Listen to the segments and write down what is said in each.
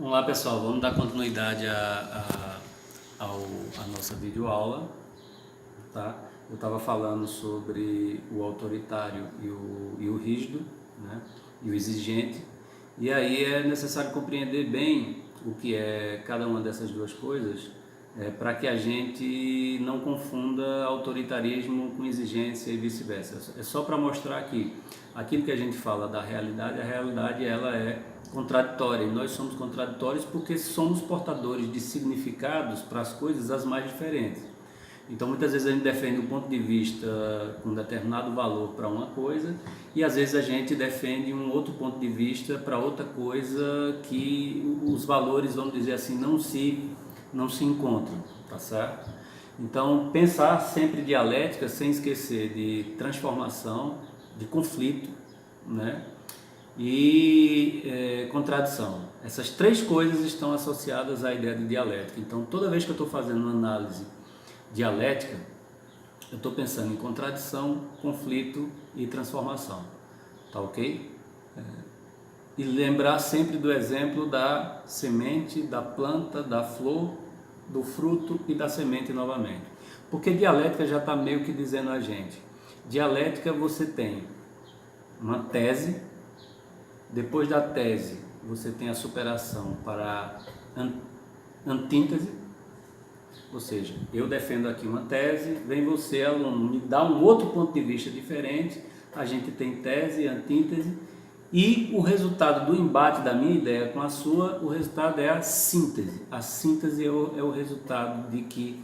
Olá pessoal, vamos dar continuidade à nossa videoaula, tá? Eu estava falando sobre o autoritário e o rígido, né? E o exigente, e aí é necessário compreender bem o que é cada uma dessas duas coisas, para que a gente não confunda autoritarismo com exigência e vice-versa. É só para mostrar que aquilo que a gente fala da realidade, a realidade ela é contraditória, e nós somos contraditórios porque somos portadores de significados para as coisas as mais diferentes. Então muitas vezes a gente defende um ponto de vista com um determinado valor para uma coisa e às vezes a gente defende um outro ponto de vista para outra coisa que os valores, vamos dizer assim, não se encontram, tá certo? Então pensar sempre dialética sem esquecer de transformação, de conflito, né? E contradição. Essas três coisas estão associadas à ideia de dialética. Então toda vez que eu estou fazendo uma análise dialética, eu estou pensando em contradição, conflito e transformação, tá ok? E lembrar sempre do exemplo da semente, da planta, da flor, do fruto e da semente novamente. Porque dialética já está meio que dizendo a gente. Dialética você tem uma tese, depois da tese você tem a superação para a antítese. Ou seja, eu defendo aqui uma tese, vem você, aluno, me dá um outro ponto de vista diferente, a gente tem tese, antítese, e o resultado do embate da minha ideia com a sua, o resultado é a síntese. A síntese é o resultado de que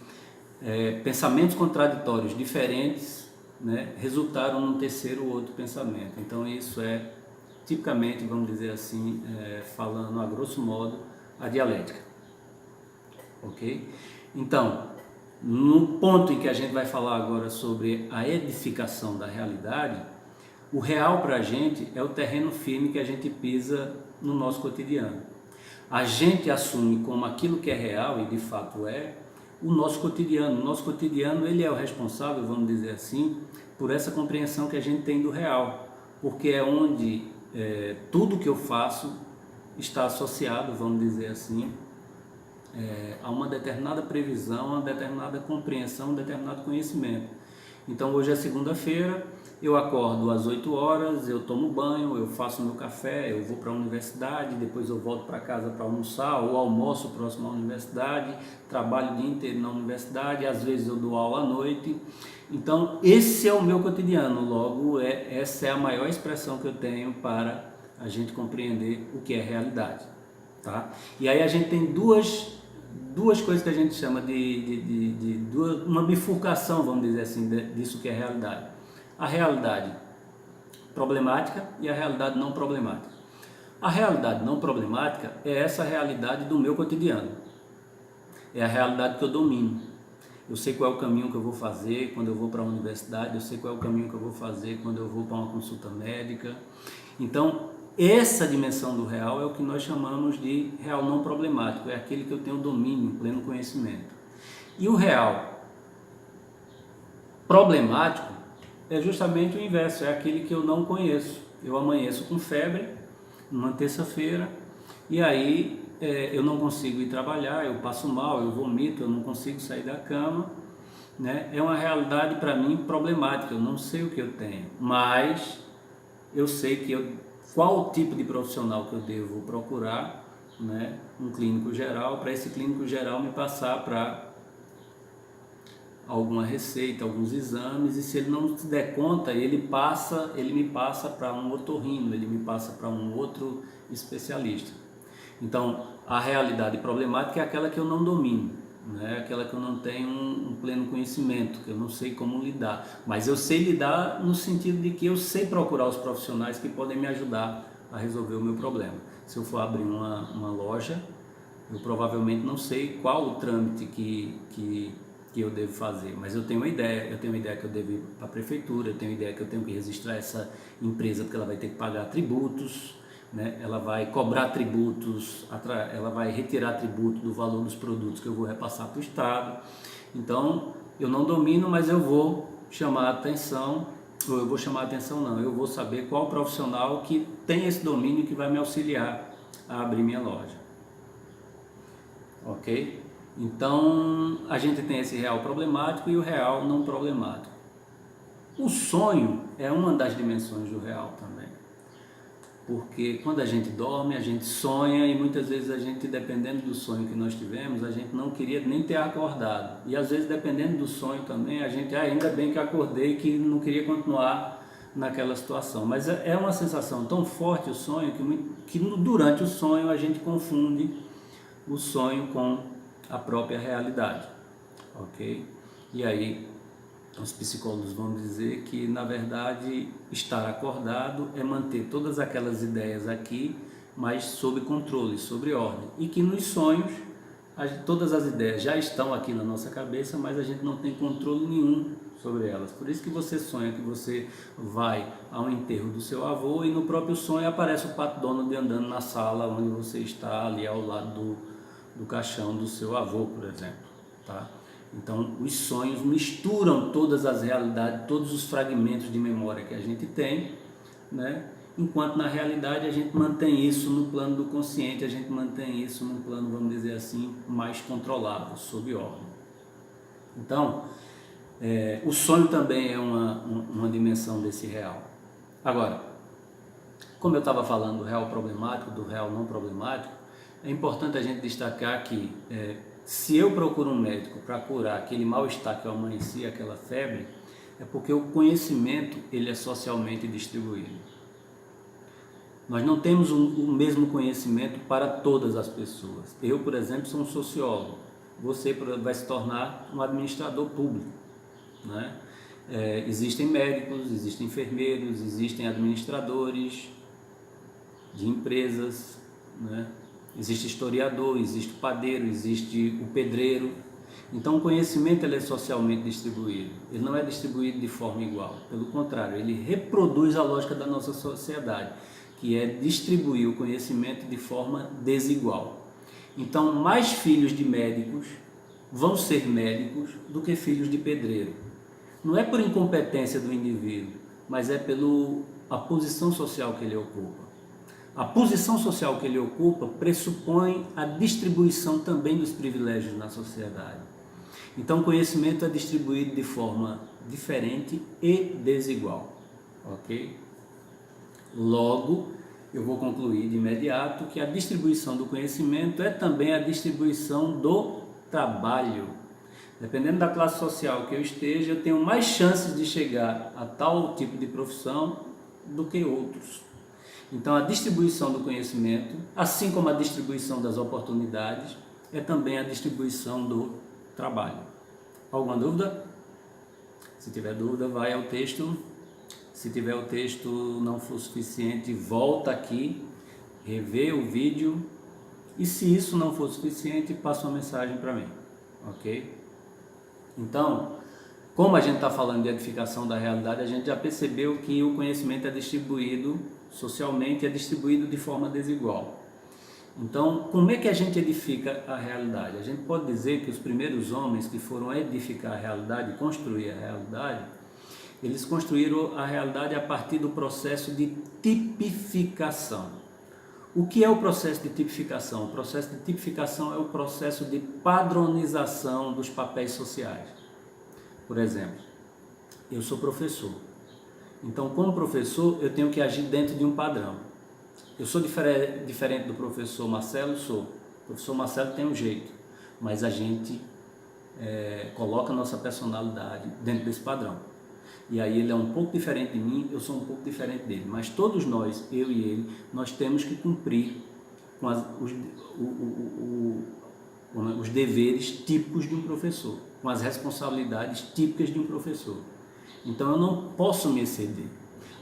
pensamentos contraditórios diferentes, né, resultaram num terceiro ou outro pensamento. Então isso é, tipicamente, vamos dizer assim, falando a grosso modo, a dialética. Ok? Então, no ponto em que a gente vai falar agora sobre a edificação da realidade, o real para a gente é o terreno firme que a gente pisa no nosso cotidiano. A gente assume como aquilo que é real, e de fato é, o nosso cotidiano. O nosso cotidiano, ele é o responsável, vamos dizer assim, por essa compreensão que a gente tem do real, porque é onde tudo que eu faço está associado, vamos dizer assim, a uma determinada previsão, a uma determinada compreensão, um determinado conhecimento. Então hoje é segunda-feira, eu acordo às 8 horas, eu tomo banho, eu faço meu café, eu vou para a universidade, depois eu volto para casa para almoçar ou almoço próximo à universidade, trabalho o dia inteiro na universidade, às vezes eu dou aula à noite. Então esse é o meu cotidiano, logo essa é a maior expressão que eu tenho para a gente compreender o que é realidade. Tá? E aí a gente tem duas coisas que a gente chama de uma bifurcação, vamos dizer assim, disso que é realidade. A realidade problemática e a realidade não problemática. A realidade não problemática é essa realidade do meu cotidiano. É a realidade que eu domino. Eu sei qual é o caminho que eu vou fazer quando eu vou para a universidade, eu sei qual é o caminho que eu vou fazer quando eu vou para uma consulta médica. Então, essa dimensão do real é o que nós chamamos de real não problemático, é aquele que eu tenho domínio, pleno conhecimento. E o real problemático é justamente o inverso, é aquele que eu não conheço. Eu amanheço com febre, numa terça-feira, e aí eu não consigo ir trabalhar, eu passo mal, eu vomito, eu não consigo sair da cama, né? É uma realidade para mim problemática, eu não sei o que eu tenho, mas eu sei que qual o tipo de profissional que eu devo procurar, né? Um clínico geral, para esse clínico geral me passar para alguma receita, alguns exames, e se ele não se der conta, ele me passa para um otorrino, ele me passa para um outro especialista. Então, a realidade problemática é aquela que eu não domino, né? Aquela que eu não tenho um pleno conhecimento, que eu não sei como lidar, mas eu sei lidar no sentido de que eu sei procurar os profissionais que podem me ajudar a resolver o meu problema. Se eu for abrir uma loja, eu provavelmente não sei qual o trâmite que eu devo fazer, mas eu tenho uma ideia, que eu devo ir para a prefeitura, eu tenho uma ideia que eu tenho que registrar essa empresa porque ela vai ter que pagar tributos, né? Ela vai cobrar tributos, ela vai retirar tributo do valor dos produtos que eu vou repassar para o Estado. Então eu não domino, mas eu vou chamar a atenção, ou eu vou chamar a atenção não, eu vou saber qual profissional que tem esse domínio que vai me auxiliar a abrir minha loja. ok? Então a gente tem esse real problemático e o real não problemático. O sonho é uma das dimensões do real também, porque quando a gente dorme, a gente sonha e muitas vezes a gente, dependendo do sonho que nós tivemos, a gente não queria nem ter acordado. E às vezes, dependendo do sonho também, a gente, ainda bem que acordei, que não queria continuar naquela situação. Mas é uma sensação tão forte o sonho que durante o sonho a gente confunde o sonho com a própria realidade, ok? E aí os psicólogos vão dizer que, na verdade, estar acordado é manter todas aquelas ideias aqui, mas sob controle, sob ordem. E que nos sonhos, todas as ideias já estão aqui na nossa cabeça, mas a gente não tem controle nenhum sobre elas. Por isso que você sonha que você vai ao enterro do seu avô e no próprio sonho aparece o Pato Donald andando na sala onde você está, ali ao lado do caixão do seu avô, por exemplo, tá? Então, os sonhos misturam todas as realidades, todos os fragmentos de memória que a gente tem, né? Enquanto na realidade a gente mantém isso no plano do consciente, a gente mantém isso no plano, vamos dizer assim, mais controlado, sob ordem. Então, o sonho também é uma dimensão desse real. Agora, como eu estava falando do real problemático, do real não problemático, é importante a gente destacar que se eu procuro um médico para curar aquele mal-estar que eu amanheci, aquela febre, é porque o conhecimento ele é socialmente distribuído. Nós não temos o mesmo conhecimento para todas as pessoas. Eu, por exemplo, sou um sociólogo. Você vai se tornar um administrador público, né? Existem médicos, existem enfermeiros, existem administradores de empresas, né? Existe historiador, existe o padeiro, existe o pedreiro. Então o conhecimento ele é socialmente distribuído, ele não é distribuído de forma igual, pelo contrário, ele reproduz a lógica da nossa sociedade, que é distribuir o conhecimento de forma desigual. Então mais filhos de médicos vão ser médicos do que filhos de pedreiro. Não é por incompetência do indivíduo, mas é pela posição social que ele ocupa. A posição social que ele ocupa pressupõe a distribuição também dos privilégios na sociedade. Então, o conhecimento é distribuído de forma diferente e desigual, ok? Logo, eu vou concluir de imediato que a distribuição do conhecimento é também a distribuição do trabalho. Dependendo da classe social que eu esteja, eu tenho mais chances de chegar a tal tipo de profissão do que outros. Então a distribuição do conhecimento, assim como a distribuição das oportunidades, é também a distribuição do trabalho. Alguma dúvida? Se tiver dúvida, vai ao texto. Se tiver o texto não for suficiente, volta aqui, revê o vídeo. E se isso não for suficiente, passa uma mensagem para mim, ok? Então, como a gente está falando de edificação da realidade, a gente já percebeu que o conhecimento é distribuído socialmente, é distribuído de forma desigual. Então, como é que a gente edifica a realidade? A gente pode dizer que os primeiros homens que foram edificar a realidade, construir a realidade, eles construíram a realidade a partir do processo de tipificação. O que é o processo de tipificação? O processo de tipificação é o processo de padronização dos papéis sociais. Por exemplo, eu sou professor. Então, como professor, eu tenho que agir dentro de um padrão. Eu sou diferente do professor Marcelo? Sou. O professor Marcelo tem um jeito, mas a gente coloca a nossa personalidade dentro desse padrão. E aí ele é um pouco diferente de mim, eu sou um pouco diferente dele. Mas todos nós, eu e ele, nós temos que cumprir com os deveres típicos de um professor, com as responsabilidades típicas de um professor. Então eu não posso me exceder.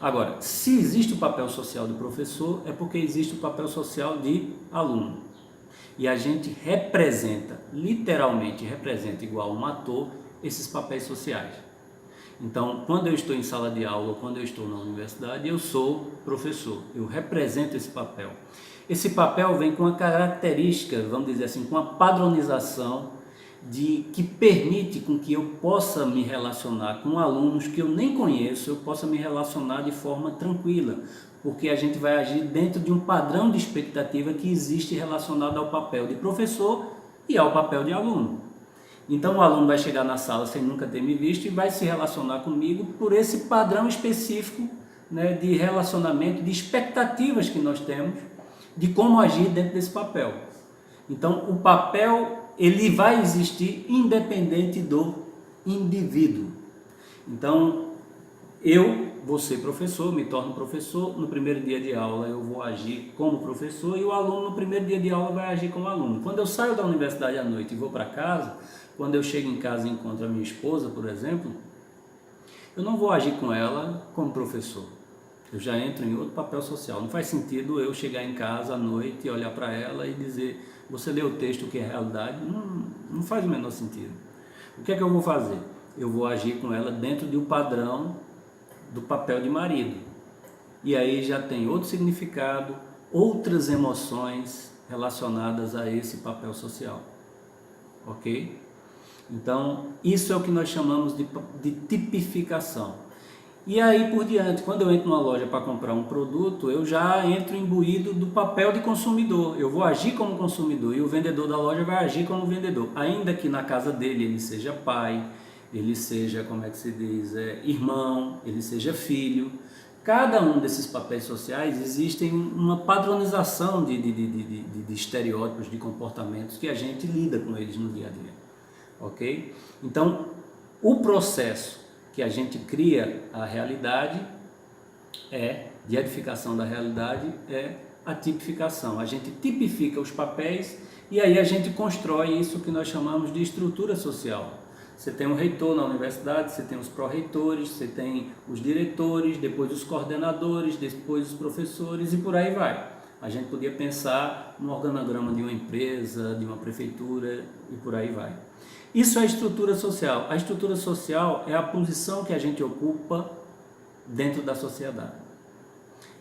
Agora, se existe o papel social do professor, é porque existe o papel social de aluno. E a gente representa, literalmente representa igual um ator, esses papéis sociais. Então, quando eu estou em sala de aula ou quando eu estou na universidade, eu sou professor, eu represento esse papel. Esse papel vem com a característica, vamos dizer assim, com a padronização que permite com que eu possa me relacionar com alunos que eu nem conheço, eu possa me relacionar de forma tranquila, porque a gente vai agir dentro de um padrão de expectativa que existe relacionado ao papel de professor e ao papel de aluno. Então o aluno vai chegar na sala sem nunca ter me visto e vai se relacionar comigo por esse padrão específico, né, de relacionamento, de expectativas que nós temos de como agir dentro desse papel. Então o papel ele vai existir independente do indivíduo. Então eu vou ser professor, me torno professor, no primeiro dia de aula eu vou agir como professor e o aluno no primeiro dia de aula vai agir como aluno. Quando eu saio da universidade à noite e vou para casa, quando eu chego em casa e encontro a minha esposa, por exemplo, eu não vou agir com ela como professor. Eu já entro em outro papel social. Não faz sentido eu chegar em casa à noite e olhar para ela e dizer, você leu o texto, o que é realidade? Não faz o menor sentido. O que é que eu vou fazer? Eu vou agir com ela dentro de um padrão do papel de marido. E aí já tem outro significado, outras emoções relacionadas a esse papel social. Ok? Então, isso é o que nós chamamos de tipificação. E aí por diante, quando eu entro numa loja para comprar um produto, eu já entro imbuído do papel de consumidor. Eu vou agir como consumidor e o vendedor da loja vai agir como vendedor. Ainda que na casa dele ele seja pai, ele seja, como é que se diz, irmão, ele seja filho. Cada um desses papéis sociais existem uma padronização de estereótipos, de comportamentos que a gente lida com eles no dia a dia. Ok? Então, o processo que a gente cria a realidade de edificação da realidade é a tipificação. A gente tipifica os papéis e aí a gente constrói isso que nós chamamos de estrutura social. Você tem um reitor na universidade, você tem os pró-reitores, você tem os diretores, depois os coordenadores, depois os professores e por aí vai. A gente podia pensar no organograma de uma empresa, de uma prefeitura e por aí vai. Isso é a estrutura social. A estrutura social é a posição que a gente ocupa dentro da sociedade.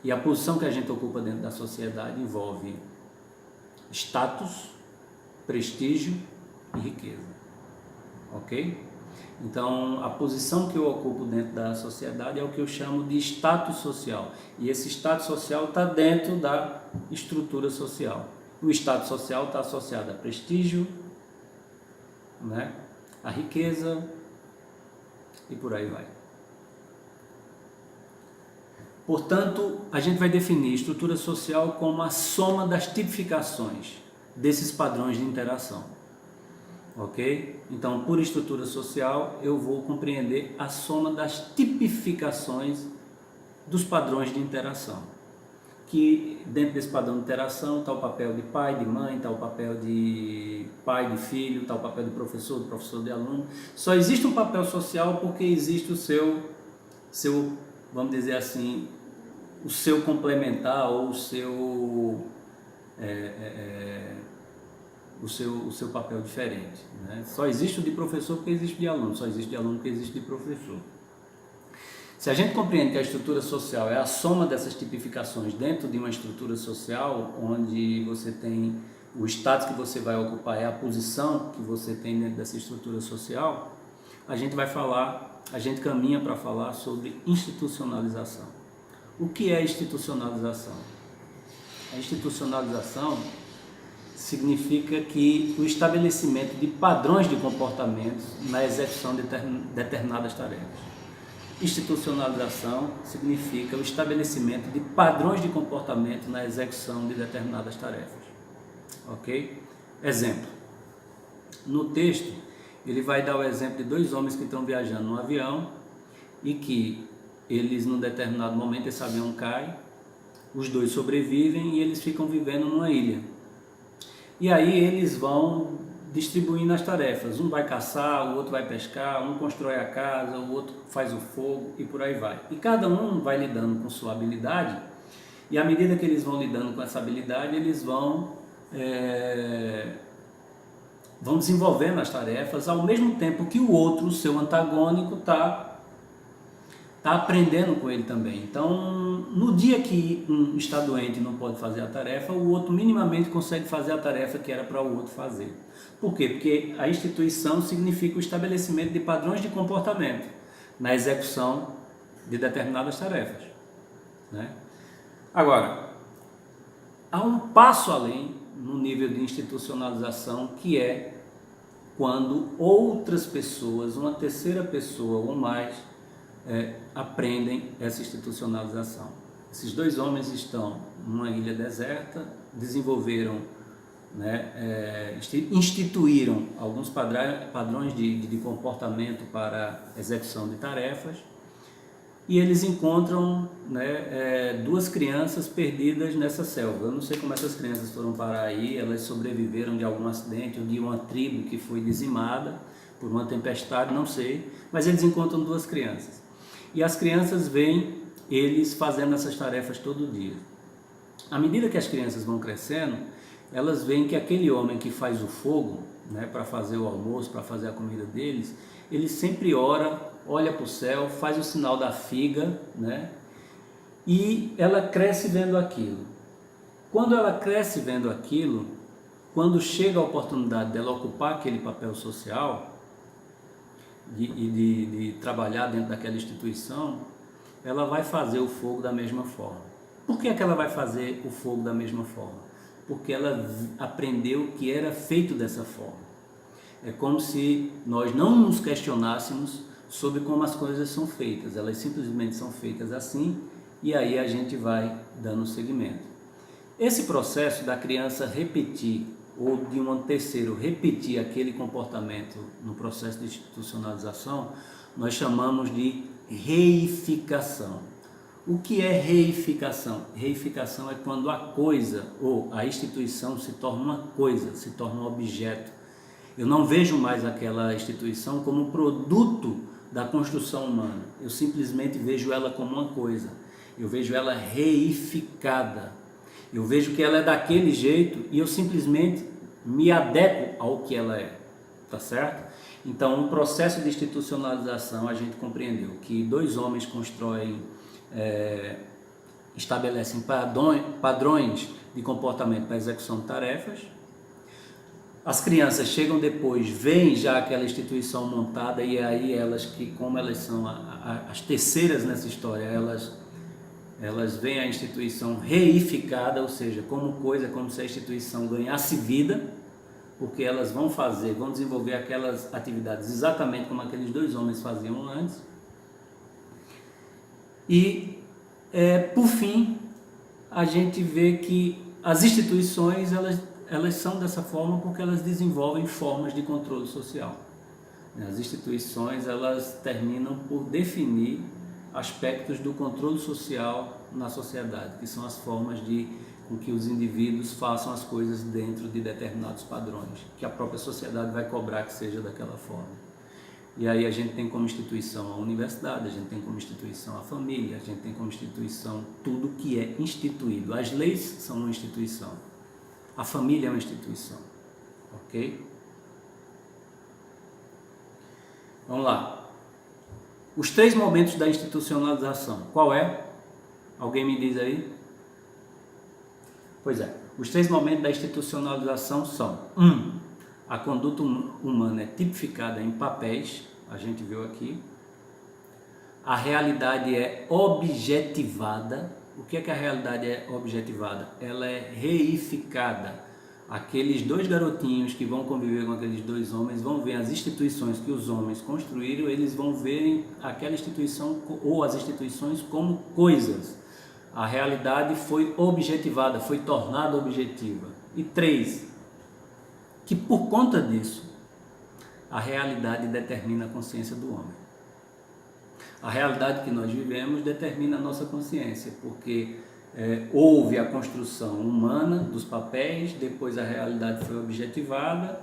E a posição que a gente ocupa dentro da sociedade envolve status, prestígio e riqueza. Ok? Então, a posição que eu ocupo dentro da sociedade é o que eu chamo de status social. E esse status social está dentro da estrutura social. O status social está associado a prestígio, né? A riqueza e por aí vai. Portanto, a gente vai definir estrutura social como a soma das tipificações desses padrões de interação. Ok? Então, por estrutura social, eu vou compreender a soma das tipificações dos padrões de interação. Que dentro desse padrão de interação está o papel de pai, de mãe, está o papel de pai, de filho, está o papel de professor de aluno. Só existe um papel social porque existe o seu vamos dizer assim, o seu complementar ou o seu papel diferente, né? Só existe o de professor porque existe de aluno, só existe de aluno porque existe de professor. Se a gente compreende que a estrutura social é a soma dessas tipificações dentro de uma estrutura social, onde você tem o status que você vai ocupar, é a posição que você tem dentro dessa estrutura social, a gente caminha para falar sobre institucionalização. O que é institucionalização? A institucionalização significa que o estabelecimento de padrões de comportamentos na execução de determinadas tarefas. Institucionalização significa o estabelecimento de padrões de comportamento na execução de determinadas tarefas. Ok? Exemplo. No texto, ele vai dar o exemplo de dois homens que estão viajando num avião e que eles, num determinado momento, esse avião cai, os dois sobrevivem e eles ficam vivendo numa ilha. E aí eles vão distribuindo as tarefas, um vai caçar, o outro vai pescar, um constrói a casa, o outro faz o fogo e por aí vai. E cada um vai lidando com sua habilidade e à medida que eles vão lidando com essa habilidade, eles vão desenvolvendo as tarefas ao mesmo tempo que o outro, o seu antagônico, está aprendendo com ele também. Então, no dia que um está doente e não pode fazer a tarefa, o outro minimamente consegue fazer a tarefa que era para o outro fazer. Por quê? Porque a instituição significa o estabelecimento de padrões de comportamento na execução de determinadas tarefas, né? Agora, há um passo além no nível de institucionalização, que é quando outras pessoas, uma terceira pessoa ou mais, aprendem essa institucionalização. Esses dois homens estão numa ilha deserta, desenvolveram, instituíram alguns padrões de comportamento para execução de tarefas, e eles encontram duas crianças perdidas nessa selva. Eu não sei como essas crianças foram parar aí, elas sobreviveram de algum acidente ou de uma tribo que foi dizimada por uma tempestade, não sei, mas eles encontram duas crianças. E as crianças veem eles fazendo essas tarefas todo dia. À medida que as crianças vão crescendo, elas veem que aquele homem que faz o fogo, para fazer o almoço, para fazer a comida deles, ele sempre ora, olha para o céu, faz o sinal da figa, e ela cresce vendo aquilo. Quando ela cresce vendo aquilo, quando chega a oportunidade dela ocupar aquele papel social, de trabalhar dentro daquela instituição, ela vai fazer o fogo da mesma forma. Por que ela vai fazer o fogo da mesma forma? Porque ela aprendeu que era feito dessa forma. É como se nós não nos questionássemos sobre como as coisas são feitas, elas simplesmente são feitas assim, e aí a gente vai dando seguimento. Esse processo da criança repetir, ou de um terceiro repetir aquele comportamento no processo de institucionalização, nós chamamos de reificação. O que é reificação? Reificação é quando a coisa ou a instituição se torna uma coisa, se torna um objeto. Eu não vejo mais aquela instituição como produto da construção humana, eu simplesmente vejo ela como uma coisa, eu vejo ela reificada, eu vejo que ela é daquele jeito e eu simplesmente me adequo ao que ela é, tá certo? Então, no processo de institucionalização, a gente compreendeu que dois homens constroem, estabelecem padrões de comportamento para execução de tarefas. As crianças chegam depois, veem já aquela instituição montada, e aí elas, que como elas são as terceiras nessa história, elas veem a instituição reificada, ou seja, como coisa, como se a instituição ganhasse vida, porque elas vão desenvolver aquelas atividades exatamente como aqueles dois homens faziam antes. E, por fim, a gente vê que as instituições, elas são dessa forma porque elas desenvolvem formas de controle social. As instituições, elas terminam por definir aspectos do controle social na sociedade, que são as formas com que os indivíduos façam as coisas dentro de determinados padrões, que a própria sociedade vai cobrar que seja daquela forma. E aí a gente tem como instituição a universidade, a gente tem como instituição a família, a gente tem como instituição tudo que é instituído. As leis são uma instituição, a família é uma instituição, ok? Vamos lá. Os 3 momentos da institucionalização, qual é? Alguém me diz aí? Pois é, os 3 momentos da institucionalização são: 1. A conduta humana é tipificada em papéis, a gente viu aqui. A realidade é objetivada. O que é que a realidade é objetivada? Ela é reificada. Aqueles 2 garotinhos que vão conviver com aqueles 2 homens vão ver as instituições que os homens construíram, eles vão verem aquela instituição ou as instituições como coisas. A realidade foi objetivada, foi tornada objetiva. E 3, que por conta disso, a realidade determina a consciência do homem. A realidade que nós vivemos determina a nossa consciência, porque houve a construção humana dos papéis, depois a realidade foi objetivada,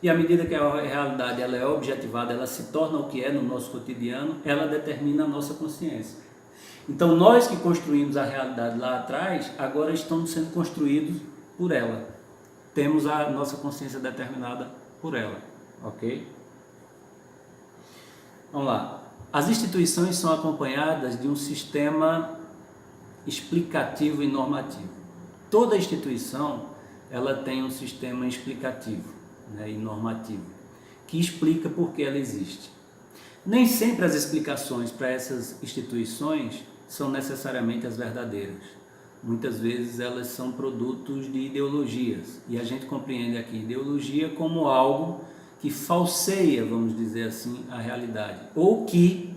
e à medida que a realidade ela é objetivada, ela se torna o que é no nosso cotidiano, ela determina a nossa consciência. Então nós que construímos a realidade lá atrás, agora estamos sendo construídos por ela. Temos a nossa consciência determinada por ela, ok? Vamos lá. As instituições são acompanhadas de um sistema explicativo e normativo. Toda instituição ela tem um sistema explicativo, e normativo, que explica por que ela existe. Nem sempre as explicações para essas instituições são necessariamente as verdadeiras. muitas vezes elas são produtos de ideologias, e a gente compreende aqui ideologia como algo que falseia, vamos dizer assim, a realidade, ou que,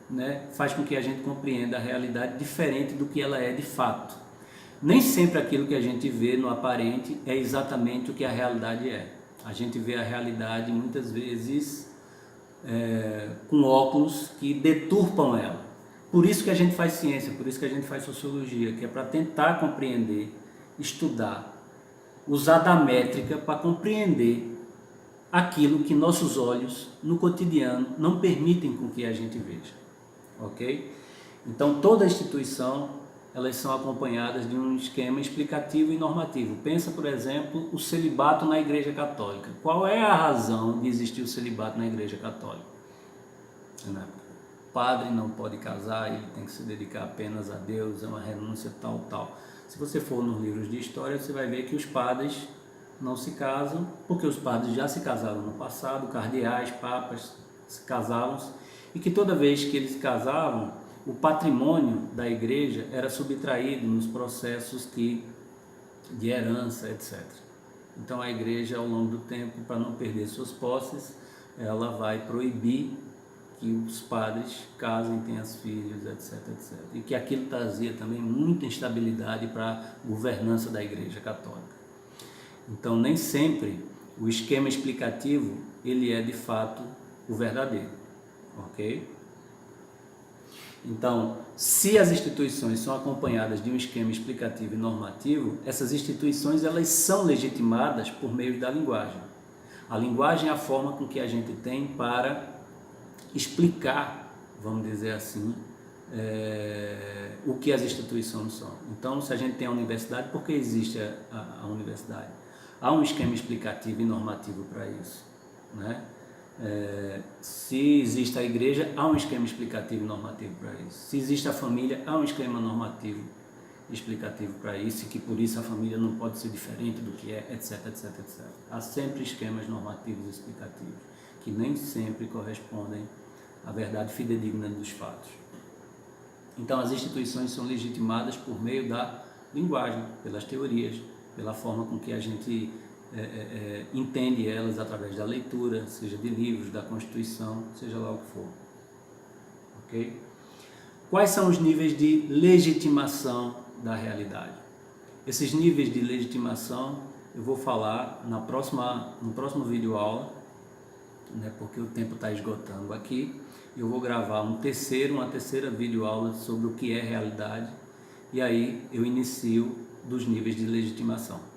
né, faz com que a gente compreenda a realidade diferente do que ela é de fato. Nem sempre aquilo que a gente vê no aparente é exatamente o que a realidade é. A gente vê a realidade muitas vezes com óculos que deturpam ela. Por isso que a gente faz ciência, por isso que a gente faz sociologia, que é para tentar compreender, estudar, usar da métrica para compreender aquilo que nossos olhos no cotidiano não permitem com que a gente veja, ok? Então toda instituição, elas são acompanhadas de um esquema explicativo e normativo. Pensa, por exemplo, o celibato na Igreja Católica. Qual é a razão de existir o celibato na Igreja Católica? O padre não pode casar, ele tem que se dedicar apenas a Deus, é uma renúncia tal, tal. Se você for nos livros de história, você vai ver que os padres não se casam, porque os padres já se casaram no passado, cardeais, papas se casavam, e que toda vez que eles se casavam, o patrimônio da igreja era subtraído nos processos de herança, etc. Então a igreja, ao longo do tempo, para não perder suas posses, ela vai proibir que os padres casem, tenham filhos, etc, etc. E que aquilo trazia também muita instabilidade para a governança da igreja católica. Então nem sempre o esquema explicativo ele é de fato o verdadeiro, ok? Então, se as instituições são acompanhadas de um esquema explicativo e normativo, essas instituições elas são legitimadas por meio da linguagem. A linguagem é a forma com que a gente tem para explicar, vamos dizer assim, o que as instituições são. Então, se a gente tem a universidade, por que existe a universidade? Há um esquema explicativo e normativo para isso, né? Se existe a igreja, há um esquema explicativo e normativo para isso. Se existe a família, há um esquema normativo e explicativo para isso, e que por isso a família não pode ser diferente do que é, etc, etc, etc. Há sempre esquemas normativos e explicativos, que nem sempre correspondem à verdade fidedigna dos fatos. Então as instituições são legitimadas por meio da linguagem, pelas teorias, pela forma com que a gente entende elas através da leitura, seja de livros, da Constituição, seja lá o que for. Ok? Quais são os níveis de legitimação da realidade? Esses níveis de legitimação eu vou falar no próximo vídeo aula, né, porque o tempo está esgotando aqui. Eu vou gravar uma terceira vídeo aula sobre o que é realidade, e aí eu inicio dos níveis de legitimação.